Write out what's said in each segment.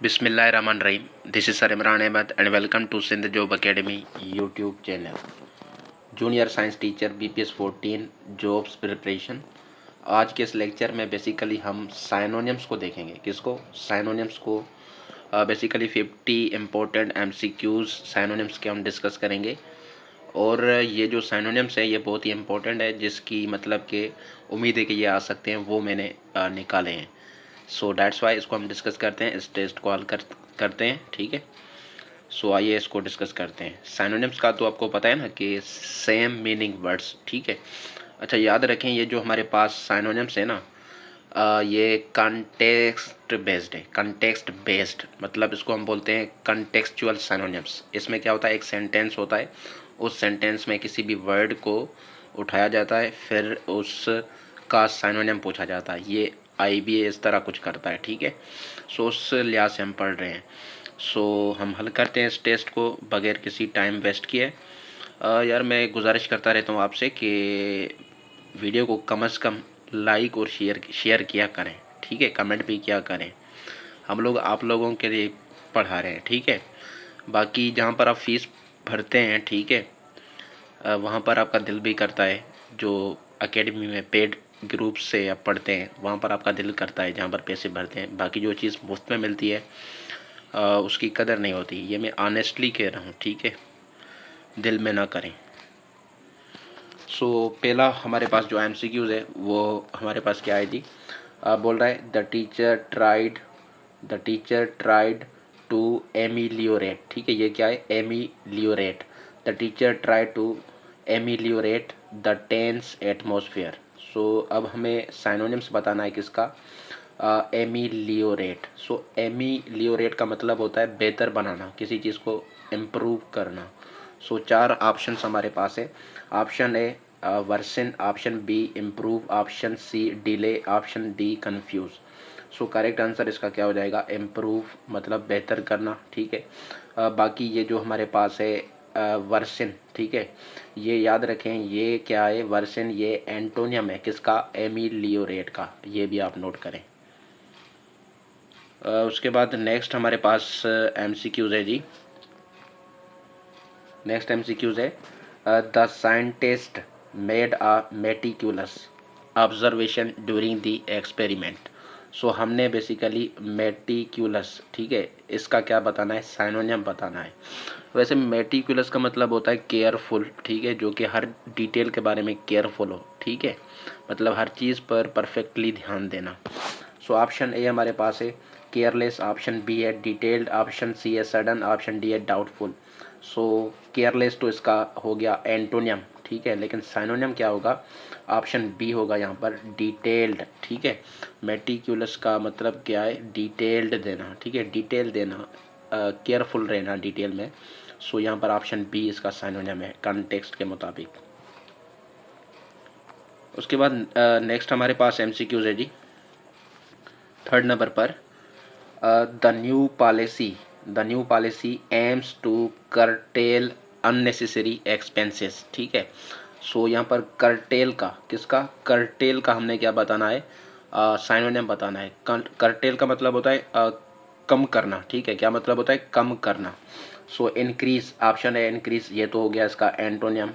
बिस्मिल्लाहिर्रहमानिर्रहीम। This is sir Imran Ahmed and welcome to Sindh job academy YouTube channel. Junior science teacher BPS 14 jobs preparation. आज के इस lecture में basically हम साइनोनिम्स को देखेंगे। किसको? साइनोनिम्स को। बेसिकली 50 इम्पोर्टेंट MCQs साइनोनिम्स के हम डिस्कस करेंगे। और ये जो साइनोनिम्स है ये बहुत ही इम्पोर्टेंट है, जिसकी मतलब कि उम्मीद है कि ये आ सकते हैं, वो मैंने निकाले हैं। सो डैट्स वाई इसको हम डिस्कस करते हैं, इस टेस्ट को हल करते हैं। ठीक है, सो आइए इसको डिस्कस करते हैं। साइनोनिम्स का तो आपको पता है ना कि सेम मीनिंग वर्ड्स। ठीक है, अच्छा याद रखें ये जो हमारे पास साइनोनिम्स है ना, ये कंटेक्स्ट बेस्ड है। कंटेक्स्ट बेस्ड मतलब इसको हम बोलते हैं कंटेक्चुअल साइनोनिम्स। इसमें क्या होता है, एक सेंटेंस होता है, उस सेंटेंस में किसी भी वर्ड को उठाया जाता है, फिर उसका साइनोनिम पूछा जाता है। ये IBA इस तरह कुछ करता है। ठीक है, सो उस लिहाज से हम पढ़ रहे हैं। सो हम हल करते हैं इस टेस्ट को बगैर किसी टाइम वेस्ट किए। यार मैं गुजारिश करता रहता हूँ आपसे कि वीडियो को कम से कम लाइक और शेयर किया करें। ठीक है, कमेंट भी किया करें। हम लोग आप लोगों के लिए पढ़ा रहे हैं। ठीक है, बाकी जहाँ पर आप फीस भरते हैं, ठीक है, वहाँ पर आपका दिल भी करता है। जो एकेडमी में पेड ग्रुप से आप पढ़ते हैं वहाँ पर आपका दिल करता है, जहाँ पर पैसे भरते हैं। बाकी जो चीज़ मुफ्त में मिलती है उसकी कदर नहीं होती। ये मैं ऑनेस्टली कह रहा हूँ। ठीक है, दिल में ना करें। सो पहला हमारे पास जो MCQs है वो हमारे पास क्या आई थी, बोल रहा है the teacher tried to ameliorate. ठीक है, ये क्या है, ameliorate. The teacher tried to ameliorate the tense atmosphere. So अब हमें साइनोनिम्स बताना है किसका, एमिलियोरेट। सो एमिलियोरेट का मतलब होता है बेहतर बनाना, किसी चीज़ को इम्प्रूव करना। सो चार ऑप्शंस हमारे पास है। Option A version, option B improve, option C delay, option D confuse. So correct answer इसका क्या हो जाएगा, इम्प्रूव मतलब बेहतर करना। ठीक है, बाकी ये जो हमारे पास है वर्सन, ठीक है, ये याद रखें ये क्या है, वर्सन ये एंटोनियम है किसका, एमिलियोरेट का। ये भी आप नोट करें। उसके बाद नेक्स्ट हमारे पास MCQs है जी। नेक्स्ट MCQs है the scientist made a meticulous observation during the experiment. So हमने बेसिकली मेटिकुलस, ठीक है, इसका क्या बताना है, साइनोनियम बताना है। वैसे मेटिकुलस का मतलब होता है केयरफुल। ठीक है, जो कि हर डिटेल के बारे में केयरफुल हो। ठीक है, मतलब हर चीज़ पर परफेक्टली ध्यान देना। सो ऑप्शन ए हमारे पास है केयरलेस, ऑप्शन बी है डिटेल्ड, ऑप्शन सी है सडन, ऑप्शन डी है डाउटफुल। सो केयरलेस तो इसका हो गया एंटोनियम। ठीक है, लेकिन साइनोनियम क्या होगा, ऑप्शन बी होगा यहाँ पर डिटेल्ड। ठीक है, मेटिकुलस का मतलब क्या है, डिटेल्ड देना। ठीक है, डिटेल देना, केयरफुल रहना डिटेल में। सो यहाँ पर ऑप्शन बी इसका साइनोनियम है कॉन्टेक्स्ट के मुताबिक। उसके बाद नेक्स्ट हमारे पास MCQs है जी। थर्ड नंबर पर the new policy aims to curtail unnecessary expenses. ठीक है, सो यहाँ पर करटेल का, किसका, करटेल का हमने क्या बताना है, साइनोनिम बताना है। करटेल का मतलब होता है कम करना। ठीक है, क्या मतलब होता है, कम करना। सो इंक्रीज, ऑप्शन है इंक्रीज, ये तो हो गया इसका एंटोनियम,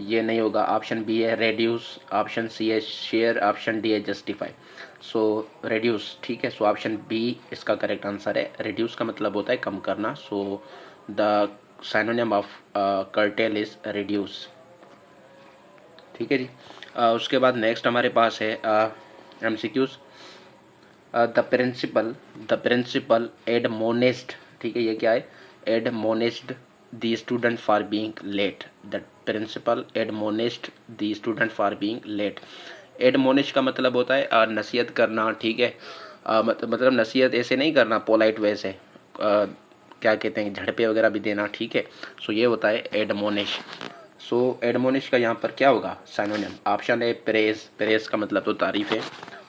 ये नहीं होगा। ऑप्शन बी है रेड्यूस, ऑप्शन सी है शेयर, ऑप्शन डी है जस्टिफाई। सो रेड्यूस। ठीक है, सो ऑप्शन बी इसका करेक्ट आंसर है। रेड्यूस का मतलब होता है कम करना। So the synonym of cartel is reduce. ठीक है जी। उसके बाद नेक्स्ट हमारे पास है MCQs द प्रिंसिपल एडमोनिस्ड। ठीक है, ये क्या है, admonished the student for being late. The principal admonished the student for being late. Admonish का मतलब होता है नसीहत करना। ठीक है, मतलब नसीहत ऐसे नहीं करना पोलाइट वे से, क्या कहते हैं, झड़पे वगैरह भी देना। ठीक है, सो ये होता है एडमोनिश। सो एडमोनिश का यहाँ पर क्या होगा, synonym. Option A praise, praise का मतलब तो तारीफ है।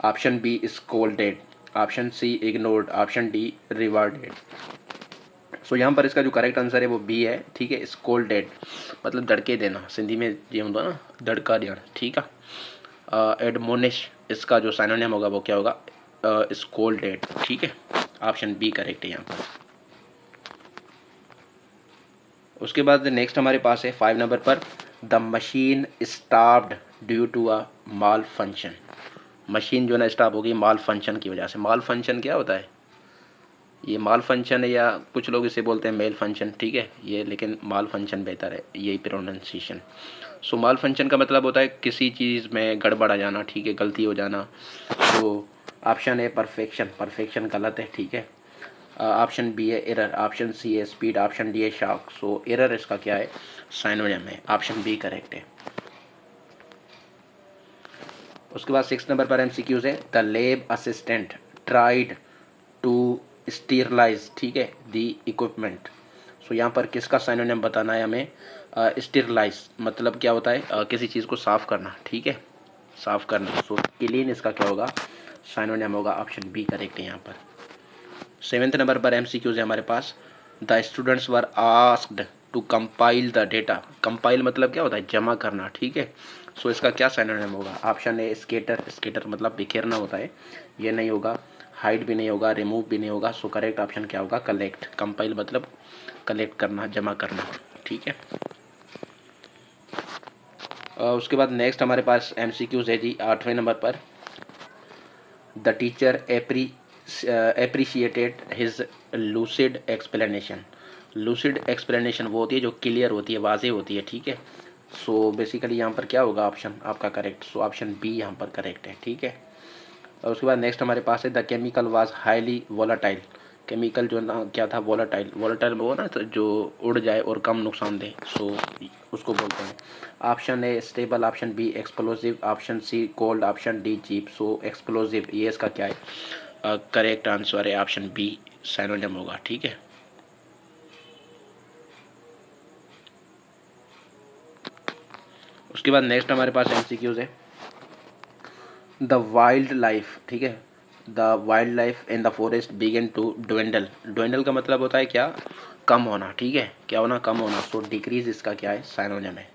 Option B scolded, option C ignored, option D rewarded. So यहाँ पर इसका जो करेक्ट आंसर है वो बी है। ठीक है, स्कोल्डेड मतलब दड़के देना, सिंधी में ये होता ना, दड़का देना। ठीक है, एडमोनिश इसका जो साइनोनिम होगा वो क्या होगा, स्कोल्डेड। ठीक है, ऑप्शन बी करेक्ट है यहाँ पर। उसके बाद नेक्स्ट हमारे पास है 5 नंबर पर, the machine stopped due to a malfunction. Machine जो है ना स्टॉप होगी माल फंक्शन की वजह से। माल फंक्शन क्या होता है? ये माल फंक्शन है, या कुछ लोग इसे बोलते हैं मेल फंक्शन, ठीक है ये, लेकिन माल फंक्शन बेहतर है, यही प्रोनाउंसिएशन। सो माल फंक्शन का मतलब होता है किसी चीज़ में गड़बड़ आ जाना, ठीक है, गलती हो जाना। तो ऑप्शन है परफेक्शन, परफेक्शन गलत है, ठीक है। ऑप्शन बी है एरर, ऑप्शन सी है स्पीड, ऑप्शन डी है शॉक। सो एरर इसका क्या है? साइनोनिम है, ऑप्शन बी करेक्ट है। उसके बाद 6 नंबर पर एमसीक्यूज है, the lab assistant tried to sterilise, ठीक है, द इक्विपमेंट। सो यहाँ पर किसका साइनोनिम बताना है हमें? स्टीरलाइज मतलब क्या होता है? किसी चीज़ को साफ़ करना, ठीक है, साफ़ करना। सो क्लीन इसका क्या होगा? साइनोनिम होगा, ऑप्शन बी करेक्ट है यहाँ पर। 7th नंबर पर एमसीक्यूज है हमारे पास, the students were asked to compile the data. Compile मतलब क्या होता है? जमा करना, ठीक है। सो इसका क्या सिनोनिम होगा? ऑप्शन ए स्केटर, स्केटर मतलब बिखेरना होता है, ये नहीं होगा। हाइड भी नहीं होगा, रिमूव भी नहीं होगा। सो करेक्ट ऑप्शन क्या होगा? कलेक्ट। कंपाइल मतलब कलेक्ट करना, जमा करना, ठीक है। उसके बाद नेक्स्ट हमारे पास एमसीक्यूज है जी 8वें नंबर पर, the teacher appreciated his lucid explanation. Lucid explanation वो होती है जो क्लियर होती है, वाज़ेह होती है, ठीक है। सो बेसिकली यहाँ पर क्या होगा ऑप्शन आपका करेक्ट? सो ऑप्शन बी यहाँ पर करेक्ट है, ठीक है। और उसके बाद नेक्स्ट हमारे पास है, the chemical was highly volatile. Chemical जो ना क्या था? वोलाटाइल। वोलाटाइल वो ना तो जो उड़ जाए और कम नुकसान दे, सो उसको बोलते हैं। Option A stable, option B explosive, option C cold, option D cheap. So explosive ये इसका क्या है? करेक्ट आंसर है ऑप्शन बी, सिनोनिम होगा, ठीक है। उसके बाद नेक्स्ट हमारे पास एमसीक्यूज है, द वाइल्ड लाइफ, ठीक है, the wild life in the forest begin to dwindle. Dwindle का मतलब होता है क्या? कम होना, ठीक है, क्या होना? कम होना। सो डिक्रीज इसका क्या है? साइनोनिम है।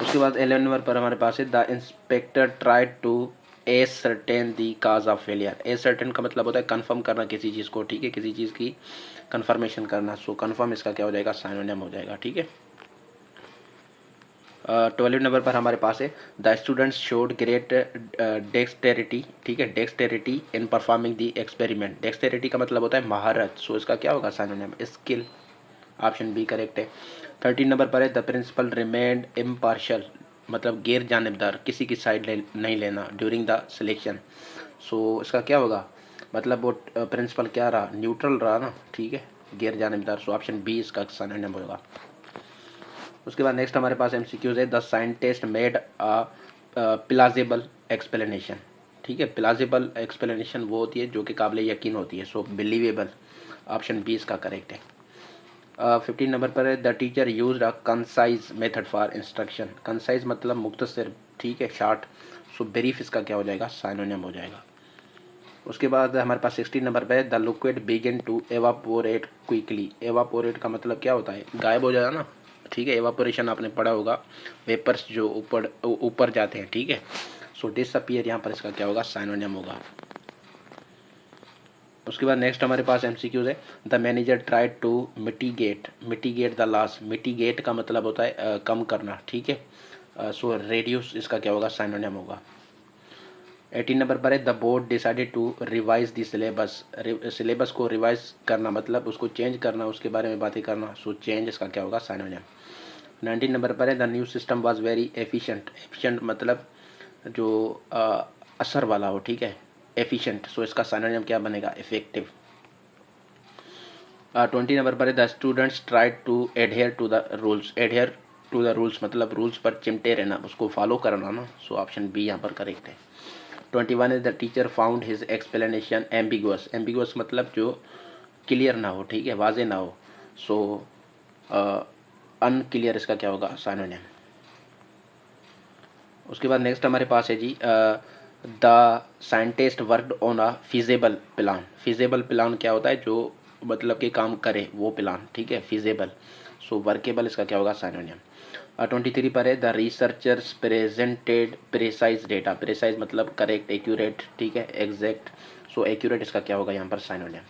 उसके बाद 11 नंबर पर हमारे पास है, the inspector tried to ascertain the cause of failure. Ascertain का मतलब होता है कंफर्म करना किसी चीज़ को, ठीक है, किसी चीज़ की कंफर्मेशन करना। सो कंफर्म इसका क्या हो जाएगा? साइनोनिम हो जाएगा, ठीक है। 12 नंबर पर हमारे पास है, the students showed great dexterity, ठीक है, dexterity in performing the experiment. Dexterity का मतलब होता है महारत। सो इसका क्या होगा? Synonym skill, option B correct है। 13 नंबर पर है, द प्रिंसिपल रिमेंड इम्पार्शल मतलब गैर जानिबदार, किसी की साइड नहीं लेना ड्यूरिंग द सिलेक्शन। सो इसका क्या होगा? मतलब वो प्रिंसिपल क्या रहा? न्यूट्रल रहा ना, ठीक है, गैर जानिबदार। सो ऑप्शन बी इसका सिनोनिम होगा। उसके बाद नेक्स्ट हमारे पास एमसीक्यूज है, the scientist made a plausible explanation, ठीक है। प्लाजिबल एक्सप्लेनेशन वो होती है जो कि काबिल यकीन होती है। सो बिलीवेबल, ऑप्शन बी इसका करेक्ट है। 15 नंबर पर है, the teacher use a concise method for instruction. Concise मतलब मुख्तसर, ठीक है, शार्ट। सो ब्रीफ इसका क्या हो जाएगा? साइनोनिम हो जाएगा। उसके बाद हमारे पास 16 नंबर पर है, the liquid begin to evaporate quickly. Evaporate का मतलब क्या होता है? गायब हो जाना ना, ठीक है। एवापोरेशन आपने पढ़ा होगा, वेपर्स जो ऊपर ऊपर जाते हैं, ठीक है। सो डिसअपियर यहाँ पर इसका क्या होगा? साइनोनिम होगा। उसके बाद नेक्स्ट हमारे पास एमसीक्यूज है, the manager tried to mitigate, mitigate the loss. Mitigate का मतलब होता है कम करना, ठीक है। सो रेड्यूस इसका क्या होगा? साइनोनिम होगा। 18 नंबर पर है, the board decided to revise the syllabus. Syllabus को रिवाइज करना मतलब उसको चेंज करना, उसके बारे में बातें करना। सो चेंज इसका क्या होगा? साइनोनिम। 19 नंबर पर है, the new system was very efficient. Efficient मतलब जो असर वाला हो, ठीक है, एफिशिएंट। सो इसका सिनोनिम क्या बनेगा? इफेक्टिव। 20 नंबर पर है, the students tried to adhere to the rules. Adhere to the rules मतलब रूल्स पर चिमटे रहना, उसको फॉलो करना ना। सो ऑप्शन बी यहाँ पर करेक्ट है। 21 is the teacher found his explanation ambiguous. Ambiguous मतलब जो क्लियर ना हो, ठीक है, वाजे ना हो। सो अनक्लियर इसका क्या होगा? सिनोनिम। उसके बाद नेक्स्ट हमारे पास है जी, the scientist worked on a feasible plan. Feasible plan क्या होता है? जो मतलब कि काम करे वो प्लान, ठीक है, फिजेबल। सो वर्केबल इसका क्या होगा? सिनोनिम। 23 पर है, the researchers presented precise data. Precise मतलब करेक्ट, एक्यूरेट, ठीक है, एग्जैक्ट। सो एक्यूरेट इसका क्या होगा यहाँ पर साइनोनिम।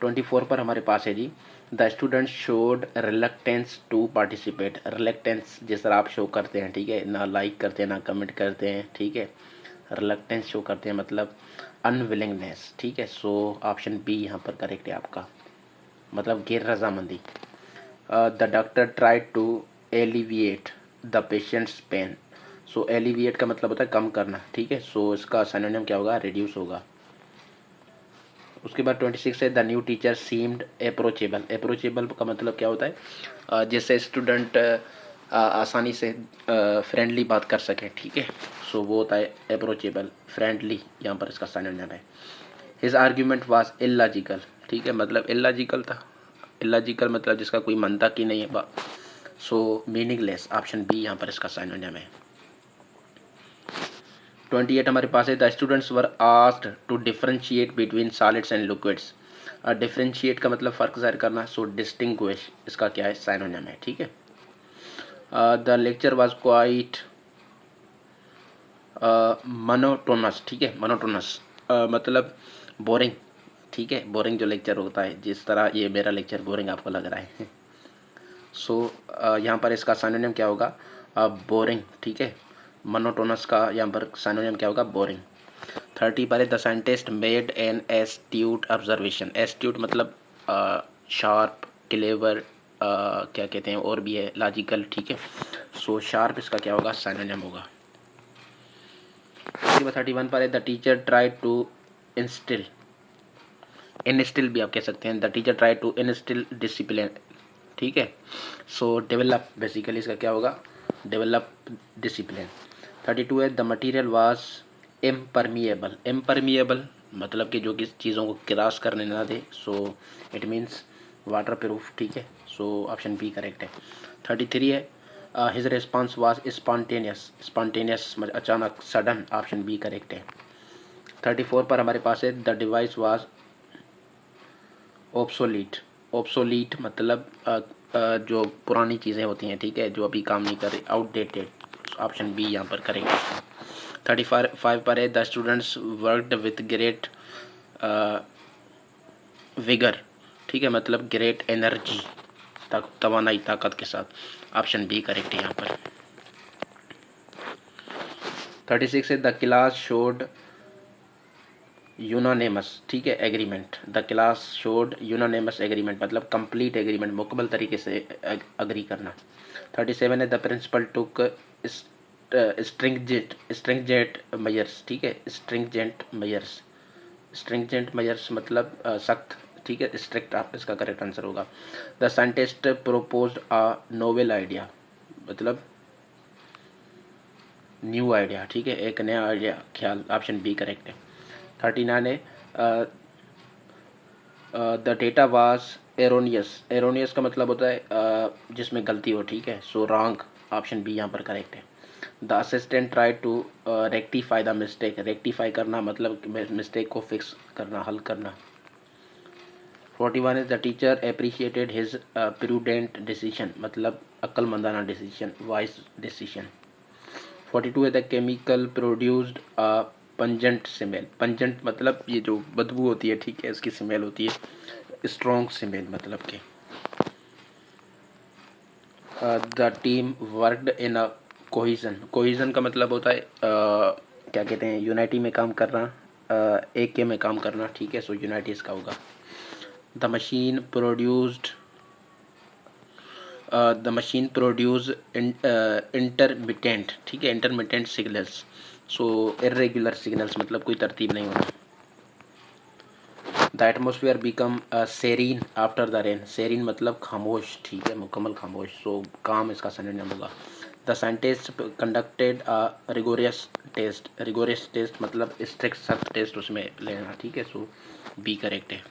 24 पर हमारे पास है जी, the student showed reluctance to participate. Reluctance जिस तरह आप शो करते हैं, ठीक है, ना लाइक करते हैं ना कमेंट करते हैं, ठीक है, रिलक्टेंस शो करते हैं मतलब अनविलिंगनेस, ठीक है। सो ऑप्शन बी यहाँ पर करेक्ट है आपका, मतलब गैर रजामंदी। The doctor tried to alleviate the patient's pain. So alleviate का मतलब होता है कम करना, ठीक है। सो इसका सिनोनिम क्या होगा, रिड्यूस होगा। उसके बाद 26 है, the new teacher seemed approachable. Approachable का मतलब क्या होता है, जैसे स्टूडेंट आसानी से फ्रेंडली बात कर सकें, ठीक है। सो वो होता है अप्रोचेबल, फ्रेंडली यहाँ पर इसका सिनोनिम है। हिज आर्ग्यूमेंट वाज इलॉजिकल, ठीक है, मतलब इलॉजिकल था। इलॉजिकल मतलब जिसका कोई मनता की नहीं है। सो मीनिंगलेस, ऑप्शन बी यहाँ पर इसका सिनोनिम है। 28 हमारे पास है, the students were asked to differentiate between solids and liquids. Differentiate का मतलब फ़र्क ज़ाहिर करना। सो डिस्टिंग्विश इसका क्या है, सिनोनिम है, ठीक है। The lecture was quite monotonous, ठीक है, मोनोटोनस मतलब बोरिंग, ठीक है, बोरिंग जो लेक्चर होता है, जिस तरह ये मेरा लेक्चर बोरिंग आपको लग रहा है। सो यहाँ पर इसका सिनोनिम क्या होगा, बोरिंग, ठीक है। मोनोटोनस का यहाँ पर सिनोनिम क्या होगा, बोरिंग। 30 पर the scientist made an astute observation. Astute मतलब शार्प, क्लेवर, क्या कहते हैं और भी है, लॉजिकल, ठीक है। सो शार्प इसका क्या होगा, सिनोनिम होगा। 31 पर the teacher try to instil, instil भी आप कह सकते हैं, the teacher try to instil discipline, ठीक है। सो डेवलप, बेसिकली इसका क्या होगा, डेवलप डिसिप्लिन। 32 है, the material was impermeable. Impermeable मतलब कि जो कि चीज़ों को क्रॉस करने ना दे। So it means water proof, ठीक है। सो ऑप्शन बी करेक्ट है। 33 है, his response was spontaneous. Spontaneous अचानक, सडन, ऑप्शन बी करेक्ट है। 34 पर हमारे पास है, the device was obsolete. Obsolete मतलब जो पुरानी चीज़ें होती हैं, ठीक है, जो अभी काम नहीं कर रही, आउटडेटेड, ऑप्शन बी यहाँ पर करेक्ट है। 35 पर है, the students worked with great vigour, ठीक है, मतलब ग्रेट एनर्जी, तवानाई, ताकत के साथ, ऑप्शन बी करेक्ट है यहाँ पर। 36 है, द क्लास शोड यूनानिमस, ठीक है, agreement. The class showed unanimous agreement मतलब कंप्लीट एग्रीमेंट, मुकम्मल तरीके से अग्री करना। 37 है, द प्रिंसिपल टुक स्ट्रिंगजेंट मेजर्स, ठीक है, स्ट्रिंगजेंट मेजर्स। स्ट्रिंगजेंट मेजर्स मतलब सख्त, ठीक है, स्ट्रिक्ट आप इसका करेक्ट आंसर होगा। The scientist proposed a novel idea मतलब न्यू आइडिया, ठीक है, एक नया आइडिया, ख्याल, ऑप्शन बी करेक्ट है। 39 है, the data was erroneous. Erroneous का मतलब होता है जिसमें गलती हो, ठीक है। सो रॉन्ग, ऑप्शन बी यहाँ पर करेक्ट है। The assistant try to rectify the mistake. Rectify करना मतलब मिस्टेक को फिक्स करना, हल करना। 41 है, the teacher appreciated his prudent decision मतलब अक्लमंदाना डिसीजन, वाइज डिसीजन। 42 है, the chemical produced a pungent smell. Pungent मतलब ये जो बदबू होती है, ठीक है, इसकी स्मेल होती है स्ट्रॉन्ग स्मेल मतलब के। The team worked in a cohesion. Cohesion का मतलब होता है क्या कहते हैं, यूनाइटी में काम करना, एक के में काम करना, ठीक है। सो यूनाइटी इसका होगा। द मशीन प्रोड्यूस्ड इंटरमिटेंट, ठीक है, इंटरमिटेंट सिग्नल्स। सो इरेगुलर सिग्नल्स मतलब कोई तरतीब नहीं होना। The atmosphere become serine after the rain. Serine मतलब खामोश, ठीक है, मुकम्मल खामोश। सो काम इसका सिनोनिम होगा। The scientist conducted a rigorous test. Rigorous test मतलब स्ट्रिक्ट, सख्त टेस्ट उसमें लेना, ठीक है। सो बी करेक्ट है।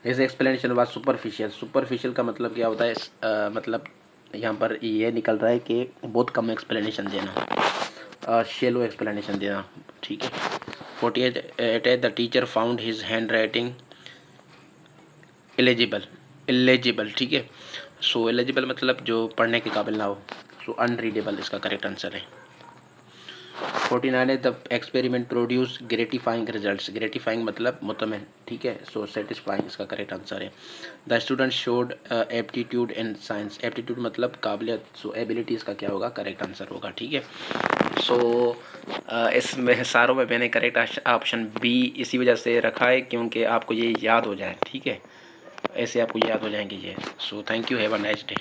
इस एक्सप्लेनेशन वाज सुपरफिशियल। सुपरफिशियल का मतलब क्या होता है, मतलब यहाँ पर ये निकल रहा है कि बहुत कम एक्सप्लेनेशन देना, शेलो एक्सप्लेनेशन देना, ठीक है। 48 है, the teacher found his hand writing eligible. Eligible, ठीक है। सो एलिजिबल मतलब जो पढ़ने के काबिल ना हो। सो अनरीडेबल इसका करेक्ट आंसर है। 49 है the experiment produce gratifying results. Gratifying मतलब मुतमिन, ठीक है। सो सेटिस्फाइंग इसका करेक्ट आंसर है। The student showed aptitude in science. Aptitude मतलब काबिलियत, सो एबिलिटी इसका क्या होगा, करेक्ट आंसर होगा, ठीक है। सो इसमें सारों में मैंने करेक्ट ऑप्शन बी इसी वजह से रखा है क्योंकि आपको ये याद हो जाए, ठीक है, ऐसे आपको याद हो जाएंगे ये। So thank you, have a nice day.